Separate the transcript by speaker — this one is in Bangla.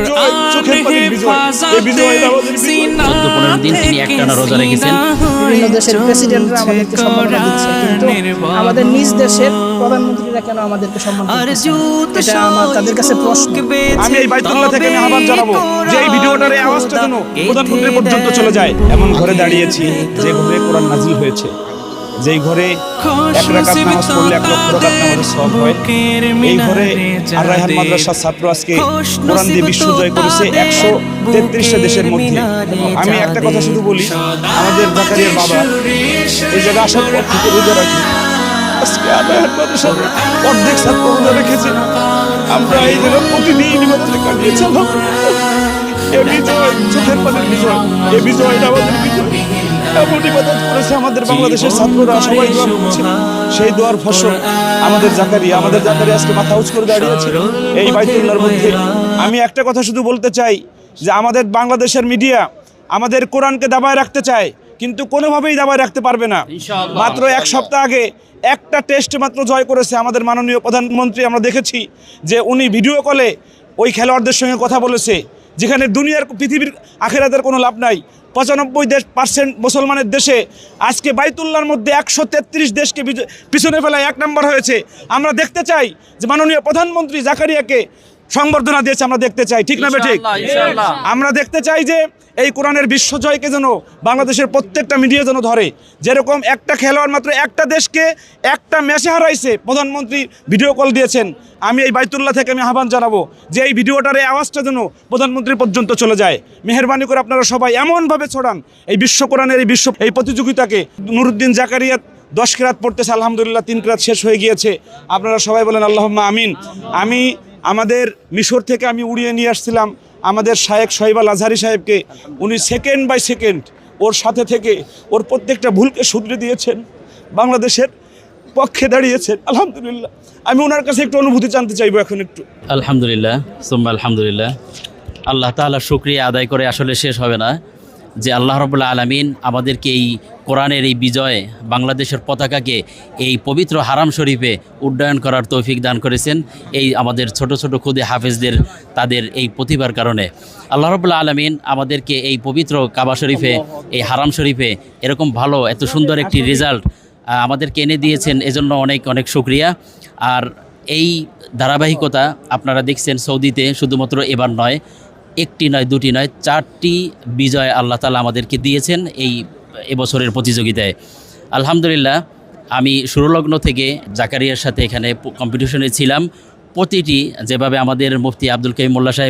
Speaker 1: বিজয়, চোখের পানির বিজয়। এই বিজয় আমাদের বিজয়।
Speaker 2: 14-15 দিন তিনি একটানা রোজা রেখেছেন।
Speaker 3: বিভিন্ন দেশের প্রেসিডেন্টরা আমাদেরকে সম্মাননা দিচ্ছে, কিন্তু আমাদের নিজ দেশের প্রধানমন্ত্রীরা কেন আমাদেরকে সম্মান করতেছে না? এটা আমার তাদের কাছে প্রশ্ন।
Speaker 1: আমি এই বাইতুল্লাহ থেকে আমি আহ্বান জানাবো যে এই ভিডিওটার এই আওয়াজটা যেন প্রধানমন্ত্রী পর্যন্ত চলে যায়। এমন ঘরে দাঁড়িয়েছি যে ঘরে কোরআন নাজিল হয়েছে, যেই ঘরে এক রাকাত নামাজ পড়লে 1 লক্ষ রাকাত নামাজের সওয়াব হয়। এই ঘরে আর রায়হান মাদ্রাসার ছাত্র আজকে কোরআন দিয়ে বিশ্ব জয় করেছে 133টা দেশের মধ্যে। আমি একটা কথা শুধু বলি, আমাদের জাকারিয়ার বাবা এই জায়গায় আসার পর থেকে রোজা রাখি। আজকে আর রায়হান মাদ্রাসার অর্ধেক ছাত্র রোজা রেখেছে। আমরা এই জায়গায় প্রতিদিন ইবাদতে কাটিয়েছি। এই বিজয়, চোখের পানির বিজয়, এই বিজয়টা আমাদের বিজয়। এমন ইবাদত করেছে আমাদের বাংলাদেশের ছাত্ররা, সবাই দোয়া করছে। সেই দোয়ার ফসল আমাদের জাকারিয়া আজকে মাথা উঁচু করে দাঁড়িয়েছে এই বাইতুল্লাহর মধ্যে। আমি একটা কথা শুধু বলতে চাই যে আমাদের বাংলাদেশের মিডিয়া আমাদের কোরআনকে দাবায় রাখতে চায়, কিন্তু কোনোভাবেই দাবায় রাখতে পারবে না। মাত্র 1 সপ্তাহ আগে একটা টেস্ট মাত্র জয় করেছে আমাদের মাননীয় প্রধানমন্ত্রী। আমরা দেখেছি যে উনি ভিডিও কলে ওই খেলোয়াড়দের সঙ্গে কথা বলেছে, যেখানে দুনিয়ার পৃথিবীর আখিরাতের কোনো লাভ নাই। 95% মুসলমানের দেশে আজকে বাইতুল্লাহর মধ্যে 133 দেশকে পিছনে ফেলায় 1 নম্বর হয়েছে। আমরা দেখতে চাই যে মাননীয় প্রধানমন্ত্রী জাকারিয়াকে সংবর্ধনা দিয়েছে, আমরা দেখতে চাই, ঠিক না ঠিক? আমরা দেখতে চাই যে এই কোরআনের বিশ্বজয়কে যেন বাংলাদেশের প্রত্যেকটা মিডিয়া যেন ধরে। যেরকম একটা খেলোয়াড় মাত্র একটা দেশকে একটা ম্যাচে হারাইছে, প্রধানমন্ত্রী ভিডিও কল দিয়েছেন। আমি এই বাইতুল্লাহ থেকে আমি আহ্বান জানাবো যে এই ভিডিওটার এই আওয়াজটা যেন প্রধানমন্ত্রী পর্যন্ত চলে যায়। মেহেরবানি করে আপনারা সবাই এমনভাবে ছড়ান এই বিশ্ব কোরআনের এই প্রতিযোগিতাকে। নুরুদ্দিন জাকারিয়া 10 কিরাত পড়তেছে, আলহামদুলিল্লাহ 3 কিরাত শেষ হয়ে গিয়েছে। আপনারা সবাই বলেন আল্লাহুম্মা আমিন। আমি আমাদের মিশর থেকে আমি উড়িয়ে নিয়ে আসছিলাম আমাদের শায়েখ শহীব আল আজহারি সাহেবকে। উনি সেকেন্ড বাই সেকেন্ড ওর সাথে থেকে ওর প্রত্যেকটা ভুলকে শুধরে দিয়েছেন, বাংলাদেশের পক্ষে দাঁড়িয়েছেন, আলহামদুলিল্লাহ। আমি ওনার কাছে একটু অনুভূতি জানতে চাইবো এখন একটু।
Speaker 2: আলহামদুলিল্লাহ, সুম্মা আলহামদুলিল্লাহ। আল্লাহ তাআলা শুকরিয়া আদায় করে আসলে শেষ হবে না যে আল্লাহ রাব্বুল আলামিন আমাদেরকে এই কোরআনের এই বিজয়ে বাংলাদেশের পতাকাকে এই পবিত্র হারাম শরীফে উড্ডয়ন করার তৌফিক দান করেছেন। এই আমাদের ছোট ছোট খুদে হাফেজদের তাদের এই প্রতিভার কারণে আল্লাহ রাব্বুল আলামিন আমাদেরকে এই পবিত্র কাবা শরীফে, এই হারাম শরীফে এরকম ভালো এত সুন্দর একটি রেজাল্ট আমাদেরকে এনে দিয়েছেন। এজন্য অনেক অনেক শুকরিয়া। আর এই ধারাবাহিকতা আপনারা দেখছেন সৌদিতে শুধুমাত্র এবার নয়, 1টি নয়, 2টি নয়, 4টি বিজয় আল্লাহ তাআলা আমাদেরকে দিয়েছেন এই এবছরের প্রতিযোগিতায়। আলহামদুলিল্লাহ, আমি শুরুলগ্ন থেকে জাকারিয়ার সাথে এখানে কম্পিটিশনে ছিলাম। প্রতিটি যেভাবে আমাদের মুফতি আব্দুল কাইয়ুম মোল্লা সাহেব